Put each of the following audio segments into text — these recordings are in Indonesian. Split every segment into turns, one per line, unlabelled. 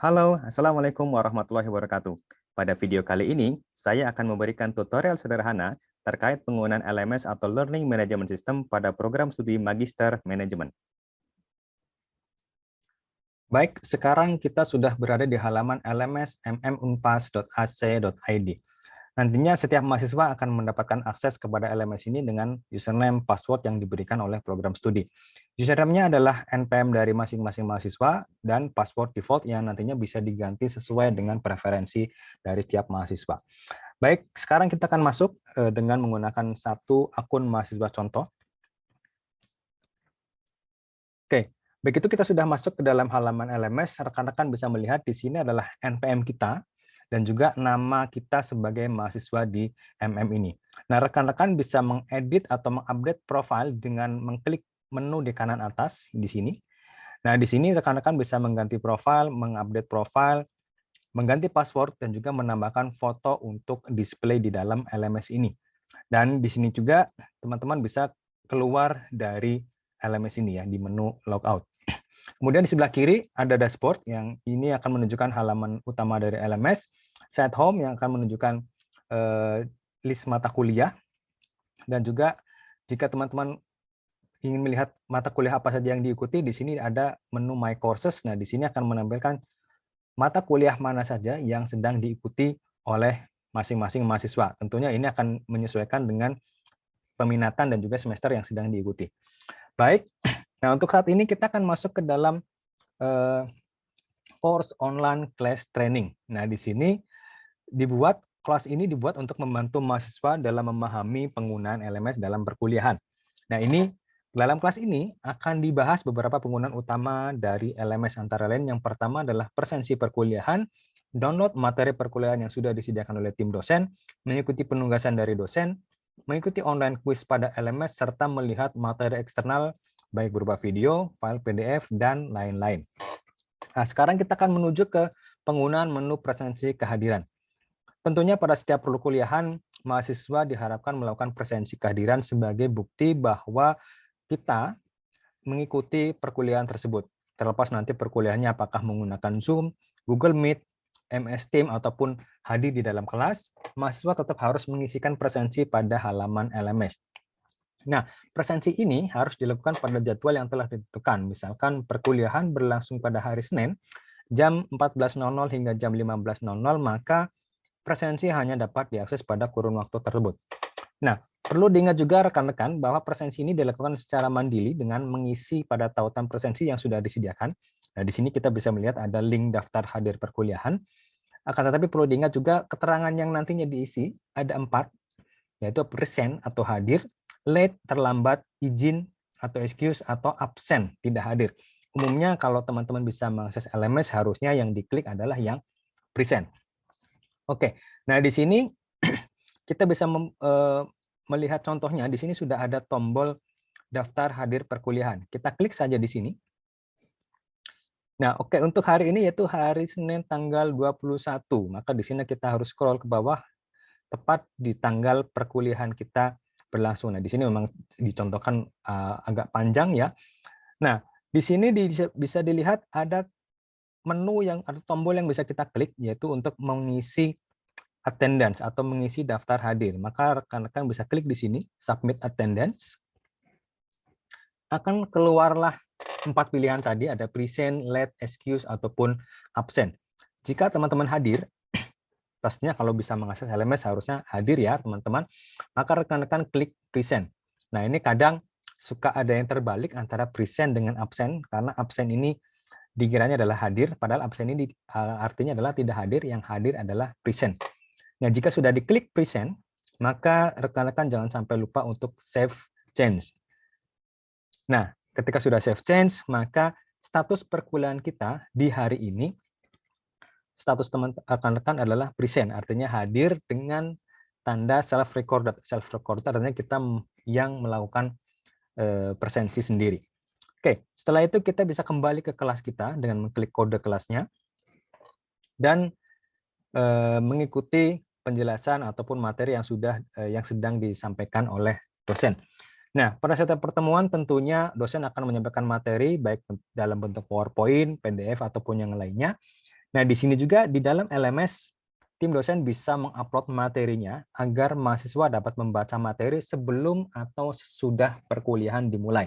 Halo, Assalamualaikum warahmatullahi wabarakatuh. Pada video kali ini, saya akan memberikan tutorial sederhana terkait penggunaan LMS atau Learning Management System pada program studi Magister Manajemen. Baik, sekarang kita sudah berada di halaman LMS mmunpas.ac.id. Nantinya setiap mahasiswa akan mendapatkan akses kepada LMS ini dengan username password yang diberikan oleh program studi. Username-nya adalah NPM dari masing-masing mahasiswa dan password default yang nantinya bisa diganti sesuai dengan preferensi dari tiap mahasiswa. Baik, sekarang kita akan masuk dengan menggunakan satu akun mahasiswa contoh. Oke, begitu kita sudah masuk ke dalam halaman LMS, rekan-rekan bisa melihat di sini adalah NPM kita dan juga nama kita sebagai mahasiswa di MM ini. Nah, rekan-rekan bisa mengedit atau mengupdate profil dengan mengklik menu di kanan atas di sini. Nah, di sini rekan-rekan bisa mengganti profil, mengupdate profil, mengganti password, dan juga menambahkan foto untuk display di dalam LMS ini. Dan di sini juga teman-teman bisa keluar dari LMS ini ya di menu logout. Kemudian di sebelah kiri ada dashboard yang ini akan menunjukkan halaman utama dari LMS, site home yang akan menunjukkan list mata kuliah, dan juga jika teman-teman ingin melihat mata kuliah apa saja yang diikuti, di sini ada menu My Courses. Nah, di sini akan menampilkan mata kuliah mana saja yang sedang diikuti oleh masing-masing mahasiswa. Tentunya ini akan menyesuaikan dengan peminatan dan juga semester yang sedang diikuti. Baik, nah untuk saat ini kita akan masuk ke dalam course online class training. Nah, di sini kelas ini dibuat untuk membantu mahasiswa dalam memahami penggunaan LMS dalam perkuliahan. Nah, dalam kelas ini akan dibahas beberapa penggunaan utama dari LMS antara lain. Yang pertama adalah presensi perkuliahan, download materi perkuliahan yang sudah disediakan oleh tim dosen, mengikuti penugasan dari dosen, mengikuti online quiz pada LMS, serta melihat materi eksternal baik berupa video, file PDF, dan lain-lain. Nah, sekarang kita akan menuju ke penggunaan menu presensi kehadiran. Tentunya pada setiap perkuliahan, mahasiswa diharapkan melakukan presensi kehadiran sebagai bukti bahwa kita mengikuti perkuliahan tersebut. Terlepas nanti perkuliahannya apakah menggunakan Zoom, Google Meet, MS Teams, ataupun hadir di dalam kelas, mahasiswa tetap harus mengisikan presensi pada halaman LMS. Nah, presensi ini harus dilakukan pada jadwal yang telah ditentukan. Misalkan perkuliahan berlangsung pada hari Senin, jam 14.00 hingga jam 15.00, maka presensi hanya dapat diakses pada kurun waktu tersebut. Nah, perlu diingat juga rekan-rekan bahwa presensi ini dilakukan secara mandiri dengan mengisi pada tautan presensi yang sudah disediakan. Nah, di sini kita bisa melihat ada link daftar hadir perkuliahan. Akan tetapi perlu diingat juga keterangan yang nantinya diisi ada 4, yaitu present atau hadir, late terlambat, izin atau excuse, atau absen tidak hadir. Umumnya kalau teman-teman bisa mengakses LMS harusnya yang diklik adalah yang present. Oke, nah di sini kita bisa melihat contohnya. Di sini sudah ada tombol daftar hadir perkuliahan. Kita klik saja di sini. Nah, oke, untuk hari ini yaitu hari Senin tanggal 21. Maka di sini kita harus scroll ke bawah tepat di tanggal perkuliahan kita berlangsung. Nah, di sini memang dicontohkan agak panjang ya. Nah, di sini bisa dilihat ada menu atau tombol yang bisa kita klik, yaitu untuk mengisi attendance atau mengisi daftar hadir. Maka rekan-rekan bisa klik di sini, submit attendance. Akan keluarlah 4 pilihan tadi, ada present, late, excuse, ataupun absent. Jika teman-teman hadir, pastinya kalau bisa mengakses LMS harusnya hadir ya teman-teman, maka rekan-rekan klik present. Nah, ini kadang suka ada yang terbalik antara present dengan absen, karena absen ini dikiranya adalah hadir, padahal absen ini artinya adalah tidak hadir, yang hadir adalah present. Nah, jika sudah diklik present, maka rekan-rekan jangan sampai lupa untuk save change. Nah, ketika sudah save change, maka status perkuliahan kita di hari ini, status rekan-rekan adalah present, artinya hadir dengan tanda self-recorded. Self-recorded artinya kita yang melakukan presensi sendiri. Oke, setelah itu kita bisa kembali ke kelas kita dengan mengklik kode kelasnya dan mengikuti penjelasan ataupun materi yang sedang disampaikan oleh dosen. Nah, pada setiap pertemuan tentunya dosen akan menyampaikan materi baik dalam bentuk PowerPoint, PDF, ataupun yang lainnya. Nah, di sini juga di dalam LMS, tim dosen bisa mengupload materinya agar mahasiswa dapat membaca materi sebelum atau sesudah perkuliahan dimulai.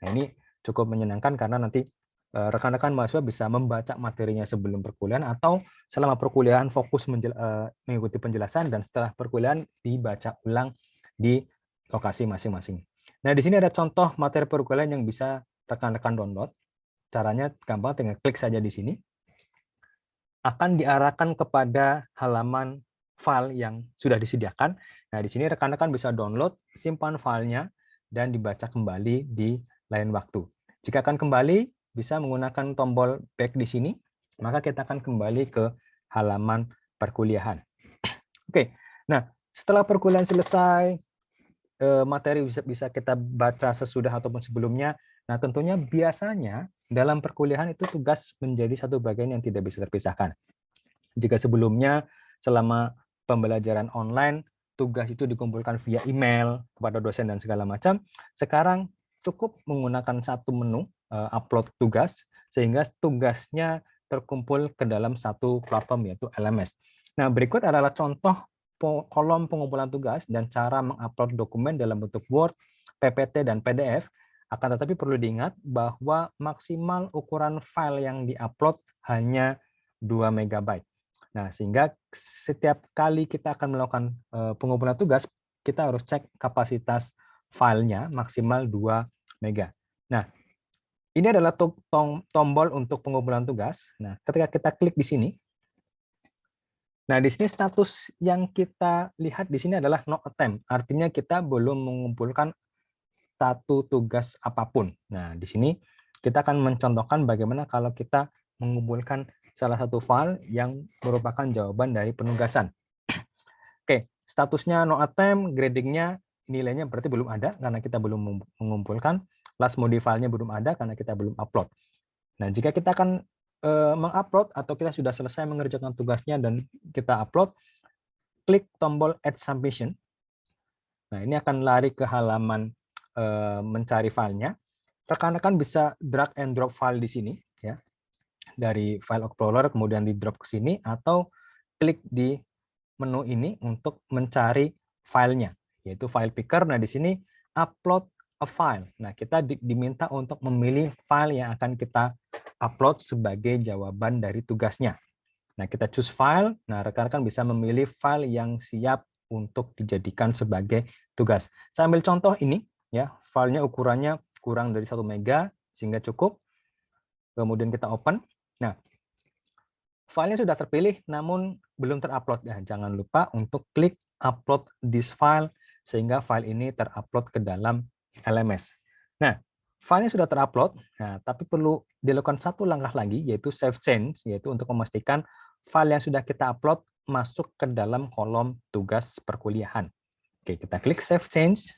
Nah, ini cukup menyenangkan karena nanti rekan-rekan mahasiswa bisa membaca materinya sebelum perkuliahan atau selama perkuliahan fokus mengikuti penjelasan dan setelah perkuliahan dibaca ulang di lokasi masing-masing. Nah, di sini ada contoh materi perkuliahan yang bisa rekan-rekan download. Caranya gampang, tinggal klik saja di sini. Akan diarahkan kepada halaman file yang sudah disediakan. Nah, di sini rekan-rekan bisa download, simpan filenya, dan dibaca kembali di lain waktu. Jika akan kembali, bisa menggunakan tombol back di sini, maka kita akan kembali ke halaman perkuliahan. Oke, nah setelah perkuliahan selesai, materi bisa kita baca sesudah ataupun sebelumnya. Nah, tentunya biasanya dalam perkuliahan itu tugas menjadi satu bagian yang tidak bisa terpisahkan. Jika sebelumnya selama pembelajaran online, tugas itu dikumpulkan via email kepada dosen dan segala macam, sekarang cukup menggunakan satu menu upload tugas, sehingga tugasnya terkumpul ke dalam satu platform, yaitu LMS. Nah, berikut adalah contoh kolom pengumpulan tugas dan cara mengupload dokumen dalam bentuk Word, PPT, dan PDF. Akan tetapi perlu diingat bahwa maksimal ukuran file yang diupload hanya 2 MB. Nah, sehingga setiap kali kita akan melakukan pengumpulan tugas, kita harus cek kapasitas filenya maksimal 2 MB. Nah, ini adalah tombol untuk pengumpulan tugas. Nah, ketika kita klik di sini, nah, di sini status yang kita lihat di sini adalah no attempt, artinya kita belum mengumpulkan satu tugas apapun. Nah, di sini kita akan mencontohkan bagaimana kalau kita mengumpulkan salah satu file yang merupakan jawaban dari penugasan. Oke, statusnya no attempt, gradingnya nilainya berarti belum ada karena kita belum mengumpulkan. Last modify-nya belum ada karena kita belum upload. Nah, jika kita akan mengupload atau kita sudah selesai mengerjakan tugasnya dan kita upload, klik tombol Add Submission. Nah, ini akan lari ke halaman mencari filenya. Rekan-rekan bisa drag and drop file di sini, ya, dari File Explorer kemudian di drop ke sini, atau klik di menu ini untuk mencari filenya, yaitu file picker. Nah, di sini upload a file. Nah, kita diminta untuk memilih file yang akan kita upload sebagai jawaban dari tugasnya. Nah, kita choose file. Nah, rekan-rekan bisa memilih file yang siap untuk dijadikan sebagai tugas. Saya ambil contoh ini, ya, filenya ukurannya kurang dari 1 MB, sehingga cukup. Kemudian kita open. Nah, filenya sudah terpilih, namun belum terupload. Ya, jangan lupa untuk klik upload this file, sehingga file ini terupload ke dalam LMS. Nah, filenya sudah terupload, nah, tapi perlu dilakukan satu langkah lagi, yaitu save change, yaitu untuk memastikan file yang sudah kita upload masuk ke dalam kolom tugas perkuliahan. Oke, kita klik save change.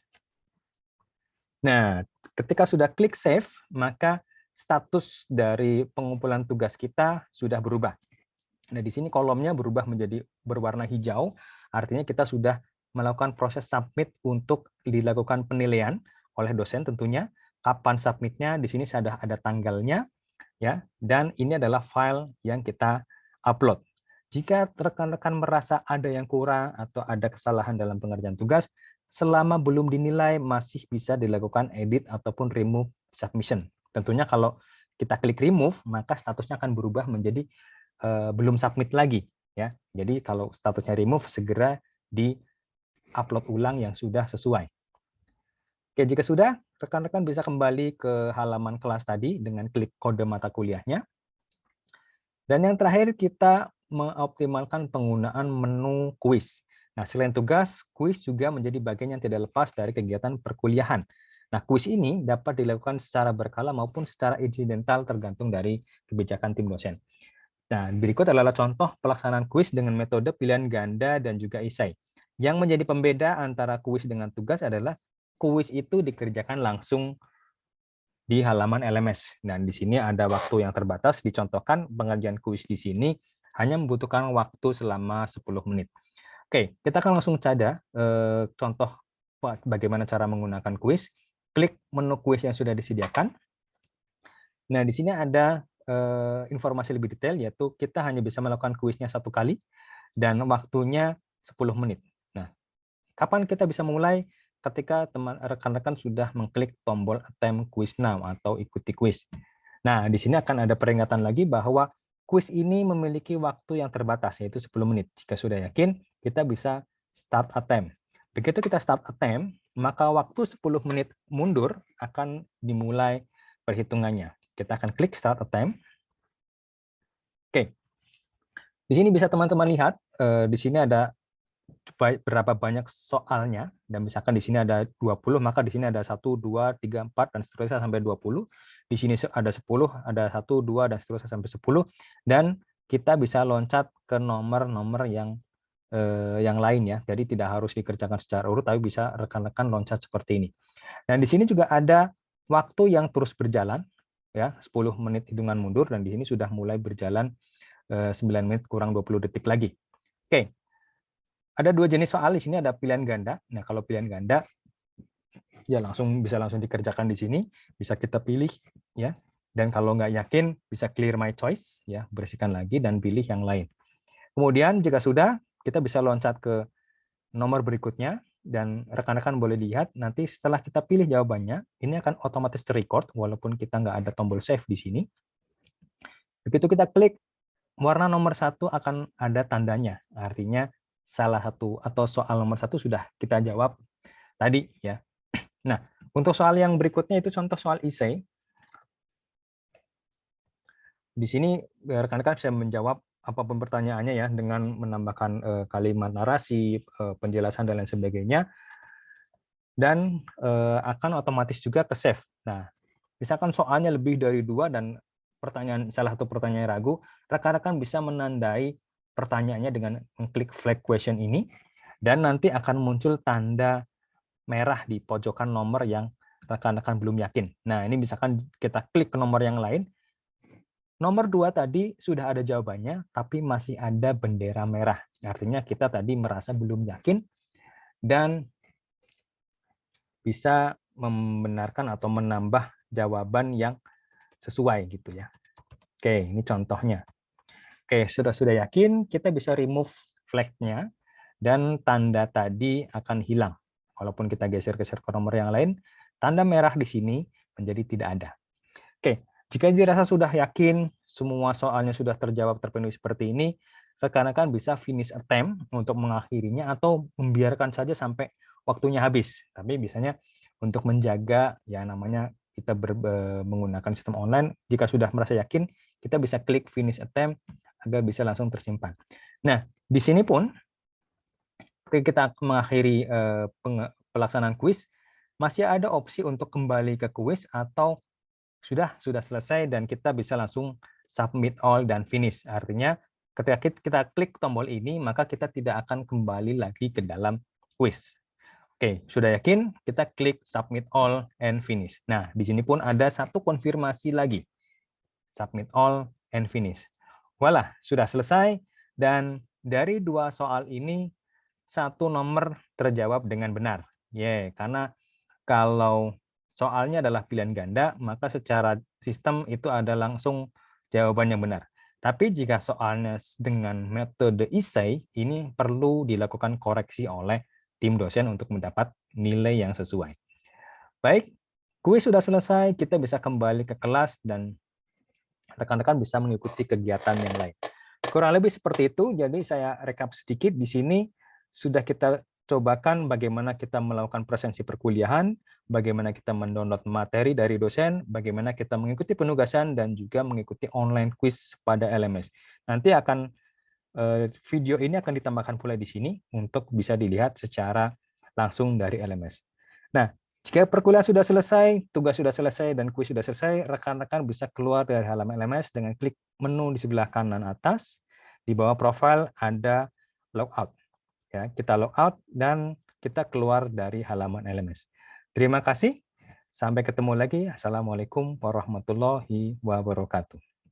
Nah, ketika sudah klik save, maka status dari pengumpulan tugas kita sudah berubah. Nah, di sini kolomnya berubah menjadi berwarna hijau, artinya kita sudah melakukan proses submit untuk dilakukan penilaian oleh dosen tentunya. Kapan submitnya, di sini sudah ada tanggalnya, ya, dan ini adalah file yang kita upload. Jika rekan-rekan merasa ada yang kurang atau ada kesalahan dalam pengerjaan tugas, selama belum dinilai masih bisa dilakukan edit ataupun remove submission. Tentunya kalau kita klik remove, maka statusnya akan berubah menjadi belum submit lagi, ya. Jadi kalau statusnya remove, segera di-upload ulang yang sudah sesuai. Oke, jika sudah, rekan-rekan bisa kembali ke halaman kelas tadi dengan klik kode mata kuliahnya. Dan yang terakhir, kita mengoptimalkan penggunaan menu kuis. Nah, selain tugas, kuis juga menjadi bagian yang tidak lepas dari kegiatan perkuliahan. Nah, kuis ini dapat dilakukan secara berkala maupun secara insidental tergantung dari kebijakan tim dosen. Nah, berikut adalah contoh pelaksanaan kuis dengan metode pilihan ganda dan juga esai. Yang menjadi pembeda antara kuis dengan tugas adalah kuis itu dikerjakan langsung di halaman LMS. Dan di sini ada waktu yang terbatas, dicontohkan pengerjaan kuis di sini hanya membutuhkan waktu selama 10 menit. Oke, kita akan langsung saja contoh bagaimana cara menggunakan kuis. Klik menu kuis yang sudah disediakan. Nah, di sini ada informasi lebih detail, yaitu kita hanya bisa melakukan kuisnya 1 kali dan waktunya 10 menit. Nah, kapan kita bisa mulai? Ketika rekan-rekan sudah mengklik tombol attempt quiz now atau ikuti kuis. Nah, di sini akan ada peringatan lagi bahwa kuis ini memiliki waktu yang terbatas, yaitu 10 menit. Jika sudah yakin, kita bisa start attempt. Begitu kita start attempt, maka waktu 10 menit mundur akan dimulai perhitungannya. Kita akan klik start attempt. Oke. Di sini bisa teman-teman lihat, di sini ada berapa banyak soalnya, dan misalkan di sini ada 20, maka di sini ada 1, 2, 3, 4, dan seterusnya sampai 20. Di sini ada 10, ada 1, 2, dan seterusnya sampai 10. Dan kita bisa loncat ke nomor-nomor yang lain ya. Jadi tidak harus dikerjakan secara urut, tapi bisa rekan-rekan loncat seperti ini. Dan di sini juga ada waktu yang terus berjalan, ya 10 menit hitungan mundur, dan di sini sudah mulai berjalan 9 menit kurang 20 detik lagi. Oke. Ada 2 jenis soal di sini, ada pilihan ganda. Nah, kalau pilihan ganda ya bisa langsung dikerjakan di sini, bisa kita pilih ya. Dan kalau nggak yakin bisa clear my choice ya, bersihkan lagi dan pilih yang lain. Kemudian jika sudah, kita bisa loncat ke nomor berikutnya dan rekan-rekan boleh lihat nanti setelah kita pilih jawabannya, ini akan otomatis record walaupun kita nggak ada tombol save di sini. Begitu kita klik, warna nomor 1 akan ada tandanya, artinya salah satu atau soal nomor 1 sudah kita jawab tadi ya. Nah, untuk soal yang berikutnya itu contoh soal essay. Di sini rekan-rekan bisa menjawab apapun pertanyaannya ya dengan menambahkan kalimat narasi, penjelasan dan lain sebagainya, dan akan otomatis juga ke save. Nah, misalkan soalnya lebih dari 2 dan salah satu pertanyaan ragu, rekan-rekan bisa menandai pertanyaannya dengan mengklik flag question ini, dan nanti akan muncul tanda merah di pojokan nomor yang rekan-rekan belum yakin. Nah, ini misalkan kita klik ke nomor yang lain, nomor 2 tadi sudah ada jawabannya, tapi masih ada bendera merah. Artinya kita tadi merasa belum yakin, dan bisa membenarkan atau menambah jawaban yang sesuai gitu ya. Oke, ini contohnya. Oke, sudah yakin, kita bisa remove flag-nya, dan tanda tadi akan hilang. Walaupun kita geser-geser ke nomor yang lain, tanda merah di sini menjadi tidak ada. Oke, jika dirasa sudah yakin, semua soalnya sudah terjawab terpenuhi seperti ini, rekan-rekan bisa finish attempt untuk mengakhirinya atau membiarkan saja sampai waktunya habis. Tapi biasanya untuk menjaga ya namanya kita menggunakan sistem online, jika sudah merasa yakin, kita bisa klik finish attempt agar bisa langsung tersimpan. Nah, di sini pun ketika kita mengakhiri pelaksanaan kuis, masih ada opsi untuk kembali ke kuis atau sudah selesai dan kita bisa langsung submit all dan finish. Artinya ketika kita klik tombol ini, maka kita tidak akan kembali lagi ke dalam kuis. Oke, sudah yakin? Kita klik submit all and finish. Nah, di sini pun ada satu konfirmasi lagi. Submit all and finish. Voila, sudah selesai. Dan dari 2 soal ini, 1 nomor terjawab dengan benar. Karena kalau soalnya adalah pilihan ganda, maka secara sistem itu ada langsung jawaban yang benar. Tapi jika soalnya dengan metode essay, ini perlu dilakukan koreksi oleh tim dosen untuk mendapat nilai yang sesuai. Baik, kuis sudah selesai, kita bisa kembali ke kelas dan rekan-rekan bisa mengikuti kegiatan yang lain. Kurang lebih seperti itu, jadi saya rekap sedikit di sini sudah kita cobakan bagaimana kita melakukan presensi perkuliahan, bagaimana kita mendownload materi dari dosen, bagaimana kita mengikuti penugasan, dan juga mengikuti online quiz pada LMS. Nanti video ini akan ditambahkan pula di sini untuk bisa dilihat secara langsung dari LMS. Nah, jika perkuliahan sudah selesai, tugas sudah selesai, dan kuis sudah selesai, rekan-rekan bisa keluar dari halaman LMS dengan klik menu di sebelah kanan atas. Di bawah profil ada logout. Ya, kita logout dan kita keluar dari halaman LMS. Terima kasih. Sampai ketemu lagi. Assalamualaikum warahmatullahi wabarakatuh.